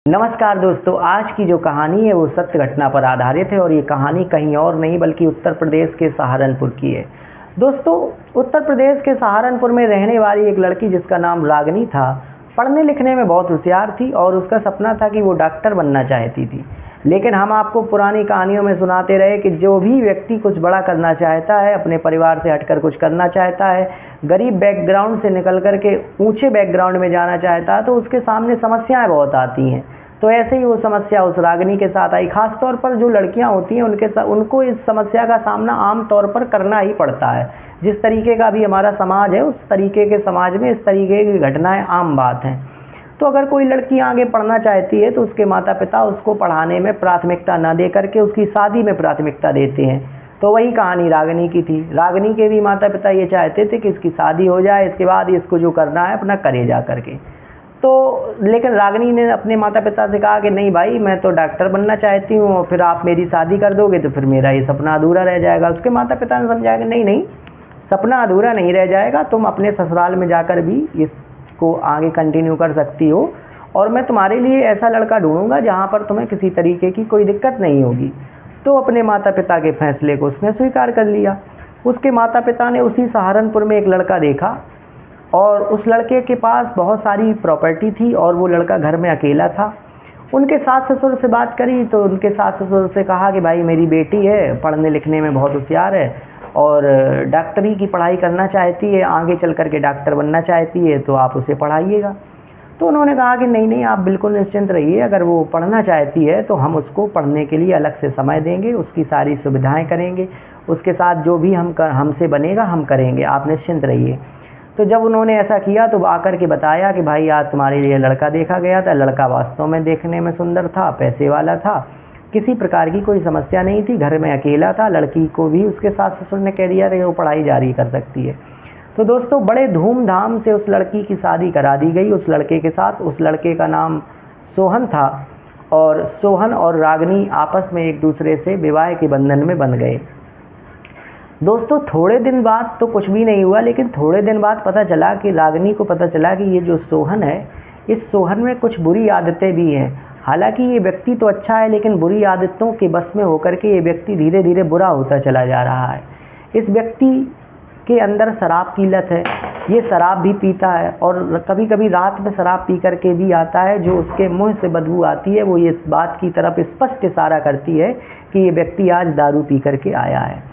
नमस्कार दोस्तों, आज की जो कहानी है वो सत्य घटना पर आधारित है और ये कहानी कहीं और नहीं बल्कि उत्तर प्रदेश के सहारनपुर की है। दोस्तों, उत्तर प्रदेश के सहारनपुर में रहने वाली एक लड़की जिसका नाम रागनी था, पढ़ने लिखने में बहुत होशियार थी और उसका सपना था कि वो डॉक्टर बनना चाहती थी। लेकिन हम आपको पुरानी कहानियों में सुनाते रहे कि जो भी व्यक्ति कुछ बड़ा करना चाहता है, अपने परिवार से हटकर कुछ करना चाहता है, गरीब बैकग्राउंड से निकल कर के ऊंचे बैकग्राउंड में जाना चाहता है, तो उसके सामने समस्याएं बहुत आती हैं। तो ऐसे ही वो समस्या उस रागिनी के साथ आई। खास तौर पर जो लड़कियां होती हैं उनको इस समस्या का सामना आम तौर पर करना ही पड़ता है। जिस तरीके का भी हमारा समाज है, उस तरीके के समाज में इस तरीके की घटनाएं आम बात हैं। तो अगर कोई लड़की आगे पढ़ना चाहती है तो उसके माता पिता उसको पढ़ाने में प्राथमिकता न दे करके उसकी शादी में प्राथमिकता देते हैं। तो वही कहानी रागिनी की थी। रागिनी के भी माता पिता ये चाहते थे कि इसकी शादी हो जाए, इसके बाद इसको जो करना है अपना करे जा करके। तो लेकिन रागिनी ने अपने माता पिता से कहा कि नहीं भाई, मैं तो डॉक्टर बनना चाहती हूँ और फिर आप मेरी शादी कर दोगे तो फिर मेरा ये सपना अधूरा रह जाएगा। उसके माता पिता ने समझाया कि नहीं नहीं, सपना अधूरा नहीं रह जाएगा, तुम अपने ससुराल में जाकर भी इसको आगे कंटिन्यू कर सकती हो और मैं तुम्हारे लिए ऐसा लड़का ढूंढूंगा जहाँ पर तुम्हें किसी तरीके की कोई दिक्कत नहीं होगी। तो अपने माता पिता के फैसले को उसने स्वीकार कर लिया। उसके माता पिता ने उसी सहारनपुर में एक लड़का देखा और उस लड़के के पास बहुत सारी प्रॉपर्टी थी और वो लड़का घर में अकेला था। उनके सास ससुर से बात करी तो उनके सास ससुर से कहा कि भाई मेरी बेटी है, पढ़ने लिखने में बहुत होशियार है और डॉक्टरी की पढ़ाई करना चाहती है, आगे चल कर के डॉक्टर बनना चाहती है, तो आप उसे पढ़ाइएगा। तो उन्होंने कहा कि नहीं नहीं, आप बिल्कुल निश्चिंत रहिए, अगर वो पढ़ना चाहती है तो हम उसको पढ़ने के लिए अलग से समय देंगे, उसकी सारी सुविधाएं करेंगे, उसके साथ जो भी हमसे बनेगा हम करेंगे, आप निश्चिंत रहिए। तो जब उन्होंने ऐसा किया तो आकर के बताया कि भाई आज तुम्हारे लिए लड़का देखा गया था। लड़का वास्तव में देखने में सुंदर था, पैसे वाला था, किसी प्रकार की कोई समस्या नहीं थी, घर में अकेला था। लड़की को भी उसके सास ससुर ने कह दिया कि वो पढ़ाई जारी कर सकती है। तो दोस्तों, बड़े धूमधाम से उस लड़की की शादी करा दी गई उस लड़के के साथ। उस लड़के का नाम सोहन था और सोहन और रागिनी आपस में एक दूसरे से विवाह के बंधन में बंध गए। दोस्तों, थोड़े दिन बाद तो कुछ भी नहीं हुआ, लेकिन थोड़े दिन बाद पता चला कि रागिनी को पता चला कि ये जो सोहन है, इस सोहन में कुछ बुरी आदतें भी हैं। हालांकि ये व्यक्ति तो अच्छा है, लेकिन बुरी आदतों के बस में होकर के ये व्यक्ति धीरे धीरे बुरा होता चला जा रहा है। इस व्यक्ति के अंदर शराब की लत है, ये शराब भी पीता है और कभी कभी रात में शराब पी करके भी आता है। जो उसके मुंह से बदबू आती है वो ये इस बात की तरफ स्पष्ट इशारा करती है कि ये व्यक्ति आज दारू पी करके आया है।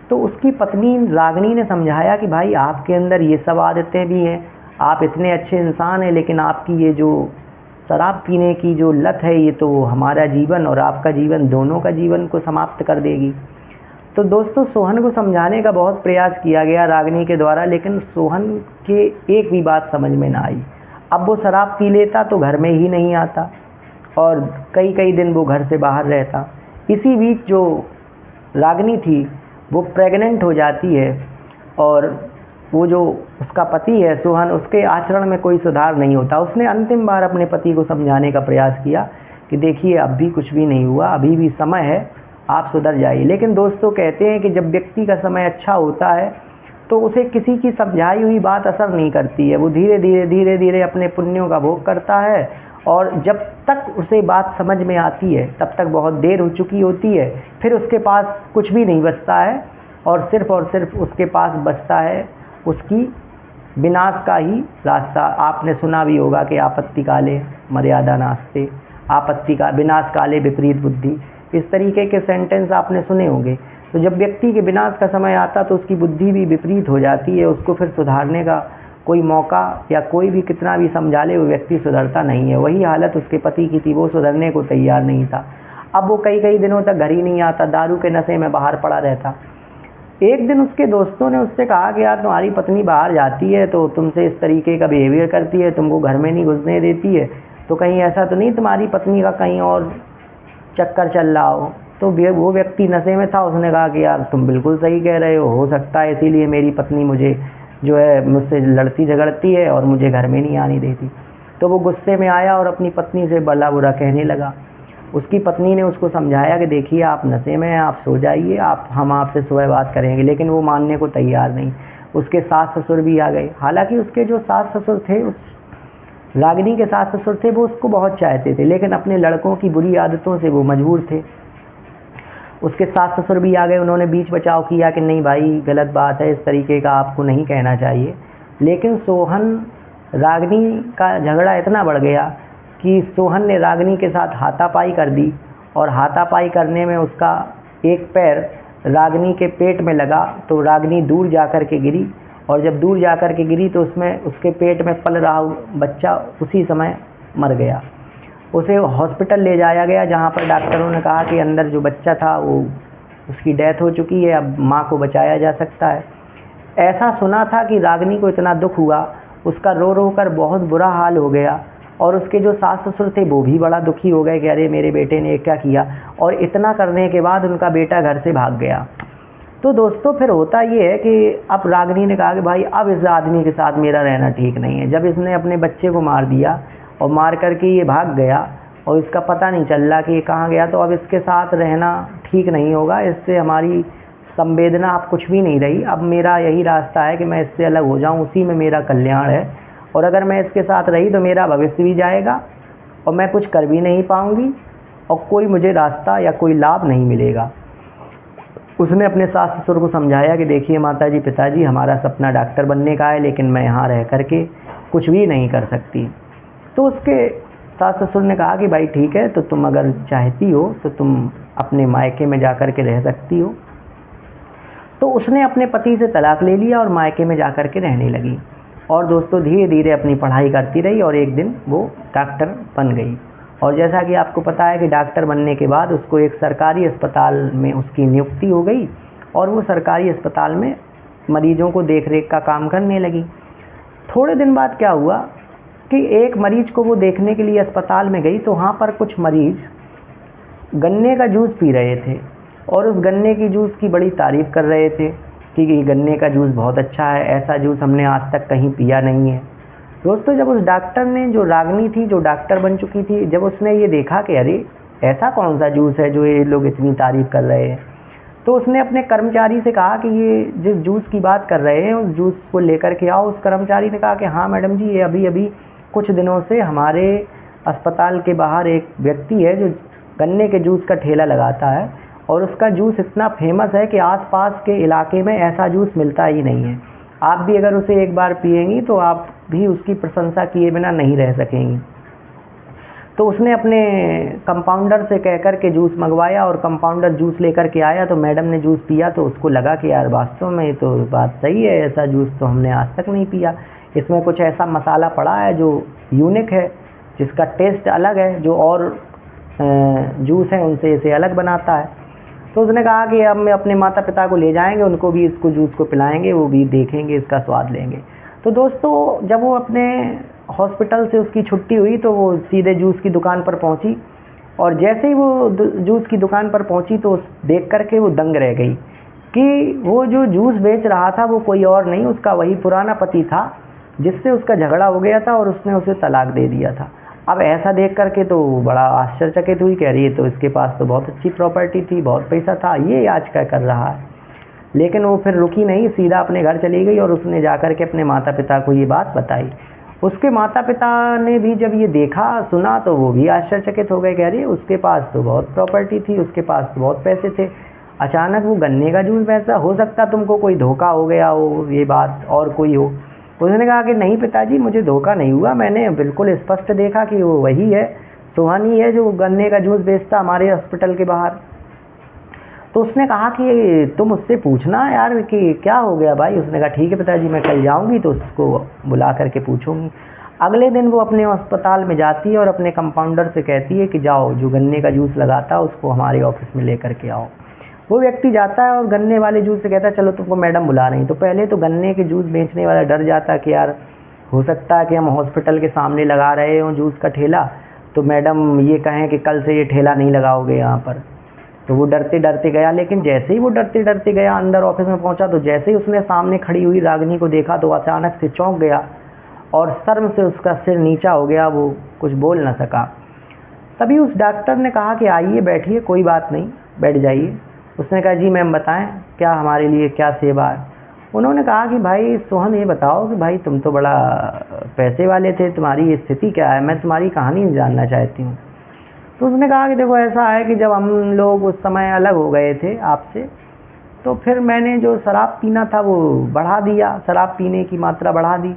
तो उसकी पत्नी रागिनी ने समझाया कि भाई आपके अंदर ये सब आदतें भी हैं, आप इतने अच्छे इंसान हैं, लेकिन आपकी ये जो शराब पीने की जो लत है ये तो हमारा जीवन और आपका जीवन, दोनों का जीवन को समाप्त कर देगी। तो दोस्तों, सोहन को समझाने का बहुत प्रयास किया गया रागिनी के द्वारा, लेकिन सोहन के एक भी बात समझ में ना आई। अब वो शराब पी लेता तो घर में ही नहीं आता और कई कई दिन वो घर से बाहर रहता। इसी बीच जो रागिनी थी वो प्रेग्नेंट हो जाती है और वो जो उसका पति है सोहन, उसके आचरण में कोई सुधार नहीं होता। उसने अंतिम बार अपने पति को समझाने का प्रयास किया कि देखिए अब भी कुछ भी नहीं हुआ, अभी भी समय है, आप सुधर जाइए। लेकिन दोस्तों, कहते हैं कि जब व्यक्ति का समय अच्छा होता है तो उसे किसी की समझाई हुई बात असर नहीं करती है। वो धीरे धीरे अपने पुण्यों का भोग करता है और जब तक उसे बात समझ में आती है तब तक बहुत देर हो चुकी होती है। फिर उसके पास कुछ भी नहीं बचता है और सिर्फ उसके पास बचता है उसकी विनाश का ही रास्ता। आपने सुना भी होगा कि आपत्ति काले मर्यादा नास्ते, आपत्ति का विनाश काले विपरीत बुद्धि, इस तरीके के सेंटेंस आपने सुने होंगे। तो जब व्यक्ति के विनाश का समय आता तो उसकी बुद्धि भी विपरीत हो जाती है, उसको फिर सुधारने का कोई मौका या कोई भी कितना भी समझा ले वो व्यक्ति सुधरता नहीं है। वही हालत उसके पति की थी, वो सुधरने को तैयार नहीं था। अब वो कई कई दिनों तक घर ही नहीं आता, दारू के नशे में बाहर पड़ा रहता। एक दिन उसके दोस्तों ने उससे कहा कि यार तुम्हारी पत्नी बाहर जाती है तो तुमसे इस तरीके का बिहेवियर करती है, तुमको घर में नहीं घुसने देती है, तो कहीं ऐसा तो नहीं तुम्हारी पत्नी का कहीं और चक्कर चल रहा हो। तो वो व्यक्ति नशे में था, उसने कहा कि यार तुम बिल्कुल सही कह रहे हो सकता है इसीलिए मेरी पत्नी मुझे जो है मुझसे लड़ती झगड़ती है और मुझे घर में नहीं आने देती। तो वो गुस्से में आया और अपनी पत्नी से भला बुरा कहने लगा। उसकी पत्नी ने उसको समझाया कि देखिए आप नशे में हैं, आप सो जाइए, हम आपसे सुबह बात करेंगे, लेकिन वो मानने को तैयार नहीं। उसके सास ससुर भी आ गए। हालांकि उसके जो सास ससुर थे रागिनी के सास ससुर थे वो उसको बहुत चाहते थे, लेकिन अपने लड़कों की बुरी आदतों से वो मजबूर थे। उसके सास ससुर भी आ गए, उन्होंने बीच बचाव किया कि नहीं भाई गलत बात है, इस तरीके का आपको नहीं कहना चाहिए। लेकिन सोहन रागिनी का झगड़ा इतना बढ़ गया कि सोहन ने रागिनी के साथ हाथापाई कर दी, और हाथापाई करने में उसका एक पैर रागिनी के पेट में लगा, तो रागिनी दूर जा कर के गिरी, और जब दूर जा कर के गिरी तो उसमें उसके पेट में पल रहा बच्चा उसी समय मर गया। उसे हॉस्पिटल ले जाया गया, जहाँ पर डॉक्टरों ने कहा कि अंदर जो बच्चा था वो उसकी डेथ हो चुकी है, अब माँ को बचाया जा सकता है। ऐसा सुना था कि रागिनी को इतना दुख हुआ, उसका रो रो कर बहुत बुरा हाल हो गया, और उसके जो सास ससुर थे वो भी बड़ा दुखी हो गए कि अरे मेरे बेटे ने क्या किया, और इतना करने के बाद उनका बेटा घर से भाग गया। तो दोस्तों फिर होता ये है कि अब रागिनी ने कहा कि भाई अब इस आदमी के साथ मेरा रहना ठीक नहीं है। जब इसने अपने बच्चे को मार दिया और मार करके ये भाग गया और इसका पता नहीं चल रहा कि ये कहाँ गया, तो अब इसके साथ रहना ठीक नहीं होगा, इससे हमारी संवेदना अब कुछ भी नहीं रही। अब मेरा यही रास्ता है कि मैं इससे अलग हो जाऊं, उसी में मेरा कल्याण है, और अगर मैं इसके साथ रही तो मेरा भविष्य भी जाएगा और मैं कुछ कर भी नहीं पाऊंगी और कोई मुझे रास्ता या कोई लाभ नहीं मिलेगा। उसने अपने सास ससुर को समझाया कि देखिए माताजी पिताजी, हमारा सपना डॉक्टर बनने का है, लेकिन मैं यहाँ रह करके कुछ भी नहीं कर सकती। तो उसके सास ससुर ने कहा कि भाई ठीक है, तो तुम अगर चाहती हो तो तुम अपने मायके में जा कर के रह सकती हो। तो उसने अपने पति से तलाक ले लिया और मायके में जा कर के रहने लगी, और दोस्तों धीरे धीरे अपनी पढ़ाई करती रही और एक दिन वो डॉक्टर बन गई। और जैसा कि आपको पता है कि डॉक्टर बनने के बाद उसको एक सरकारी अस्पताल में उसकी नियुक्ति हो गई, और वो सरकारी अस्पताल में मरीजों को देख रेख का काम करने लगी। थोड़े दिन बाद क्या हुआ कि एक मरीज को वो देखने के लिए अस्पताल में गई, तो वहाँ पर कुछ मरीज गन्ने का जूस पी रहे थे और उस गन्ने की जूस की बड़ी तारीफ़ कर रहे थे कि गन्ने का जूस बहुत अच्छा है, ऐसा जूस हमने आज तक कहीं पिया नहीं है। दोस्तों जब उस डॉक्टर ने, जो रागिनी थी जो डॉक्टर बन चुकी थी, जब उसने ये देखा कि अरे ऐसा कौन सा जूस है जो ये लोग इतनी तारीफ़ कर रहे हैं, तो उसने अपने कर्मचारी से कहा कि ये जिस जूस की बात कर रहे हैं उस जूस को लेकर के आओ। उस कर्मचारी ने कहा कि हाँ मैडम जी, ये अभी अभी कुछ दिनों से हमारे अस्पताल के बाहर एक व्यक्ति है जो गन्ने के जूस का ठेला लगाता है, और उसका जूस इतना फेमस है कि आसपास के इलाके में ऐसा जूस मिलता ही नहीं है। आप भी अगर उसे एक बार पिएंगी तो आप भी उसकी प्रशंसा किए बिना नहीं रह सकेंगी। तो उसने अपने कंपाउंडर से कह कर के जूस मंगवाया, और कंपाउंडर जूस लेकर के आया, तो मैडम ने जूस पिया तो उसको लगा कि यार वास्तव में तो बात सही है, ऐसा जूस तो हमने आज तक नहीं पिया, इसमें कुछ ऐसा मसाला पड़ा है जो यूनिक है, जिसका टेस्ट अलग है, जो और जूस हैं उनसे इसे अलग बनाता है। तो उसने कहा कि अब मैं अपने माता पिता को ले जाएंगे, उनको भी इसको जूस को पिलाएंगे, वो भी देखेंगे, इसका स्वाद लेंगे। तो दोस्तों जब वो अपने हॉस्पिटल से उसकी छुट्टी हुई तो वो सीधे जूस की दुकान पर पहुंची, और जैसे ही वो जूस की दुकान पर पहुंची तो देख कर के वो दंग रह गई कि वो जो जूस बेच रहा था वो कोई और नहीं, उसका वही पुराना पति था जिससे उसका झगड़ा हो गया था और उसने उसे तलाक दे दिया था। अब ऐसा देख करके तो बड़ा आश्चर्यचकित हुई, कह रही है तो इसके पास तो बहुत अच्छी प्रॉपर्टी थी, बहुत पैसा था, ये आज क्या कर रहा है। लेकिन वो फिर रुकी नहीं, सीधा अपने घर चली गई और उसने जाकर के अपने माता पिता को ये बात बताई। उसके माता पिता ने भी जब ये देखा सुना तो वो भी आश्चर्यचकित हो गए, कह रही है उसके पास तो बहुत प्रॉपर्टी थी, उसके पास तो बहुत पैसे थे, अचानक वो गन्ने का जूस बेचता, हो सकता तुमको कोई धोखा हो गया हो, ये बात और कोई हो। उसने कहा कि नहीं पिताजी, मुझे धोखा नहीं हुआ, मैंने बिल्कुल स्पष्ट देखा कि वो वही है, सोहन ही है जो गन्ने का जूस बेचता हमारे हॉस्पिटल के बाहर। तो उसने कहा कि तुम उससे पूछना यार कि क्या हो गया भाई। उसने कहा ठीक है पिताजी, मैं कल जाऊंगी तो उसको बुला करके पूछूंगी। अगले दिन वो अपने अस्पताल में जाती है और अपने कंपाउंडर से कहती है कि जाओ जो गन्ने का जूस लगाता है उसको हमारे ऑफिस में लेकर के आओ। वो व्यक्ति जाता है और गन्ने वाले जूस से कहता है चलो तुमको मैडम बुला रही। तो पहले तो गन्ने के जूस बेचने वाला डर जाता है कि यार हो सकता है कि हम हॉस्पिटल के सामने लगा रहे हो जूस का ठेला, तो मैडम ये कहें कि कल से ये ठेला नहीं लगाओगे यहाँ पर। तो वो डरते डरते गया, लेकिन जैसे ही वो डरते डरते गया अंदर ऑफिस में पहुंचा तो जैसे ही उसने सामने खड़ी हुई रागिनी को देखा तो अचानक से चौंक गया और शर्म से उसका सिर नीचा हो गया, वो कुछ बोल ना सका। तभी उस डॉक्टर ने कहा कि आइए बैठिए, कोई बात नहीं, बैठ जाइए। उसने कहा जी मैम बताएं क्या हमारे लिए क्या सेवा है। उन्होंने कहा कि भाई सोहन, ये बताओ कि भाई तुम तो बड़ा पैसे वाले थे, तुम्हारी ये स्थिति क्या है, मैं तुम्हारी कहानी जानना चाहती हूँ। तो उसने कहा कि देखो ऐसा है कि जब हम लोग उस समय अलग हो गए थे आपसे, तो फिर मैंने जो शराब पीना था वो बढ़ा दिया, शराब पीने की मात्रा बढ़ा दी।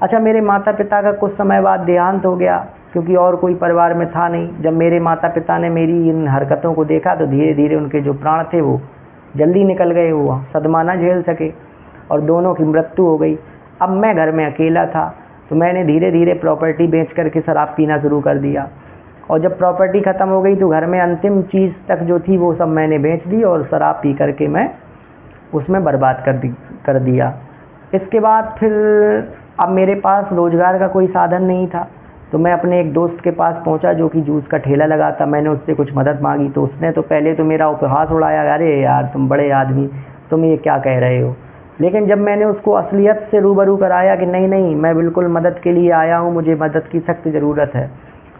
अच्छा, मेरे माता पिता का कुछ समय बाद देहांत हो गया, क्योंकि और कोई परिवार में था नहीं। जब मेरे माता पिता ने मेरी इन हरकतों को देखा तो धीरे धीरे उनके जो प्राण थे वो जल्दी निकल गए, वो सदमा ना झेल सके और दोनों की मृत्यु हो गई। अब मैं घर में अकेला था, तो मैंने धीरे धीरे प्रॉपर्टी बेच करके शराब पीना शुरू कर दिया। और जब प्रॉपर्टी ख़त्म हो गई तो घर में अंतिम चीज़ तक जो थी वो सब मैंने बेच दी और शराब पी करके मैं उसमें बर्बाद कर दिया। इसके बाद फिर अब मेरे पास रोज़गार का कोई साधन नहीं था, तो मैं अपने एक दोस्त के पास पहुंचा जो कि जूस का ठेला लगाता। मैंने उससे कुछ मदद मांगी तो उसने तो पहले तो मेरा उपहास उड़ाया, अरे यार तुम बड़े आदमी, तुम ये क्या कह रहे हो। लेकिन जब मैंने उसको असलियत से रूबरू कराया कि नहीं नहीं, मैं बिल्कुल मदद के लिए आया हूँ, मुझे मदद की सख्त ज़रूरत है,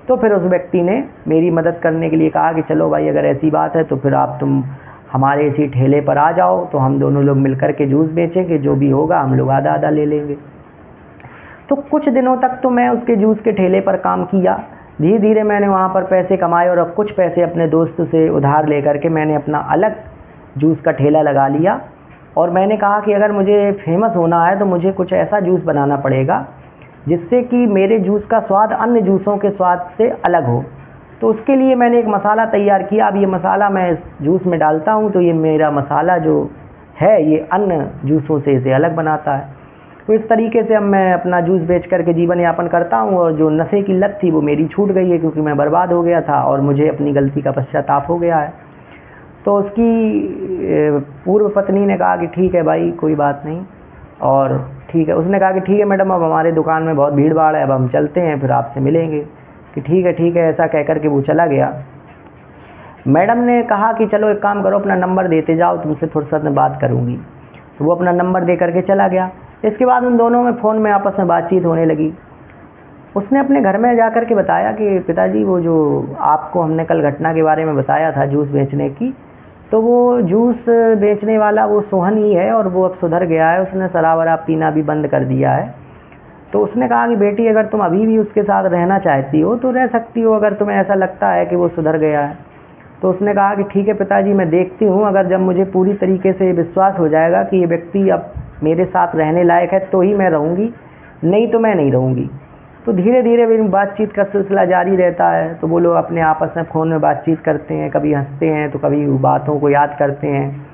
तो फिर उस व्यक्ति ने मेरी मदद करने के लिए कहा कि चलो भाई, अगर ऐसी बात है तो फिर तुम हमारे इसी ठेले पर आ जाओ, तो हम दोनों लोग मिलकर के जूस बेचेंगे, जो भी होगा हम लोग आधा आधा ले लेंगे। तो कुछ दिनों तक तो मैं उसके जूस के ठेले पर काम किया। धीरे धीरे मैंने वहाँ पर पैसे कमाए और अब कुछ पैसे अपने दोस्त से उधार लेकर के मैंने अपना अलग जूस का ठेला लगा लिया। और मैंने कहा कि अगर मुझे फेमस होना है तो मुझे कुछ ऐसा जूस बनाना पड़ेगा जिससे कि मेरे जूस का स्वाद अन्य जूसों के स्वाद से अलग हो। तो उसके लिए मैंने एक मसाला तैयार किया। अब ये मसाला मैं इस जूस में डालता हूँ तो ये मेरा मसाला जो है ये अन्य जूसों से इसे अलग बनाता है। तो इस तरीके से अब मैं अपना जूस बेच करके जीवन यापन करता हूँ। और जो नशे की लत थी वो मेरी छूट गई है, क्योंकि मैं बर्बाद हो गया था और मुझे अपनी गलती का पश्चाताप हो गया है। तो उसकी पूर्व पत्नी ने कहा कि ठीक है भाई, कोई बात नहीं, और ठीक है। उसने कहा कि ठीक है मैडम, अब हमारे दुकान में बहुत भीड़ भाड़ है, अब हम चलते हैं, फिर आपसे मिलेंगे। कि ठीक है, ऐसा कह कर के वो चला गया। मैडम ने कहा कि चलो एक काम करो, अपना नंबर देते जाओ, तुमसे फुर्सत में बात करूँगी। तो वो अपना नंबर दे करके चला गया। इसके बाद उन दोनों में फ़ोन में आपस में बातचीत होने लगी। उसने अपने घर में जा कर के बताया कि पिताजी, वो जो आपको हमने कल घटना के बारे में बताया था जूस बेचने की, तो वो जूस बेचने वाला वो सोहन ही है और वो अब सुधर गया है, उसने शराब वराब पीना भी बंद कर दिया है। तो उसने कहा कि बेटी, अगर तुम अभी भी उसके साथ रहना चाहती हो तो रह सकती हो, अगर तुम्हें ऐसा लगता है कि वो सुधर गया है। तो उसने कहा कि ठीक है पिताजी, मैं देखती हूँ, अगर जब मुझे पूरी तरीके से विश्वास हो जाएगा कि ये व्यक्ति अब मेरे साथ रहने लायक है तो ही मैं रहूँगी, नहीं तो मैं नहीं रहूँगी। तो धीरे धीरे मेरी बातचीत का सिलसिला जारी रहता है। तो वो लोग अपने आपस में फ़ोन में बातचीत करते हैं, कभी हंसते हैं तो कभी बातों को याद करते हैं।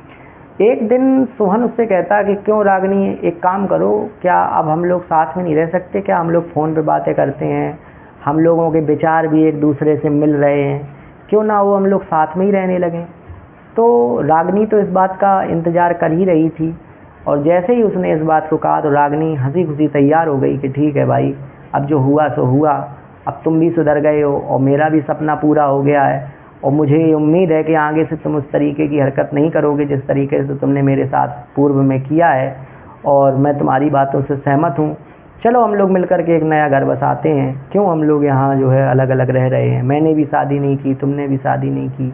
एक दिन सोहन उससे कहता है कि क्यों रागनी, एक काम करो, क्या अब हम लोग साथ में नहीं रह सकते, क्या हम लोग फ़ोन पे बातें करते हैं, हम लोगों के विचार भी एक दूसरे से मिल रहे हैं, क्यों ना वो हम लोग साथ में ही रहने लगें। तो रागनी तो इस बात का इंतज़ार कर ही रही थी, और जैसे ही उसने इस बात को कहा तो रागनी हंसी खुशी तैयार हो गई कि ठीक है भाई, अब जो हुआ सो हुआ, अब तुम भी सुधर गए हो और मेरा भी सपना पूरा हो गया है, और मुझे उम्मीद है कि आगे से तुम उस तरीके की हरकत नहीं करोगे जिस तरीके से तुमने मेरे साथ पूर्व में किया है, और मैं तुम्हारी बातों से सहमत हूँ। चलो हम लोग मिलकर के एक नया घर बसाते हैं, क्यों हम लोग यहाँ जो है अलग अलग रह रहे हैं, मैंने भी शादी नहीं की, तुमने भी शादी नहीं की,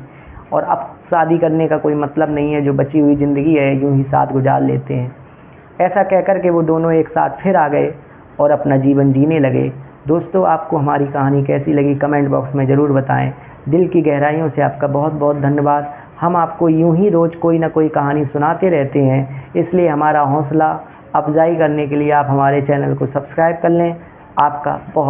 और अब शादी करने का कोई मतलब नहीं है, जो बची हुई ज़िंदगी है यूँ ही साथ गुजार लेते हैं। ऐसा कहकर के वो दोनों एक साथ फिर आ गए और अपना जीवन जीने लगे। दोस्तों, आपको हमारी कहानी कैसी लगी कमेंट बॉक्स में ज़रूर बताएं। दिल की गहराइयों से आपका बहुत बहुत धन्यवाद। हम आपको यूं ही रोज़ कोई ना कोई कहानी सुनाते रहते हैं, इसलिए हमारा हौसला अफजाई करने के लिए आप हमारे चैनल को सब्सक्राइब कर लें। आपका बहुत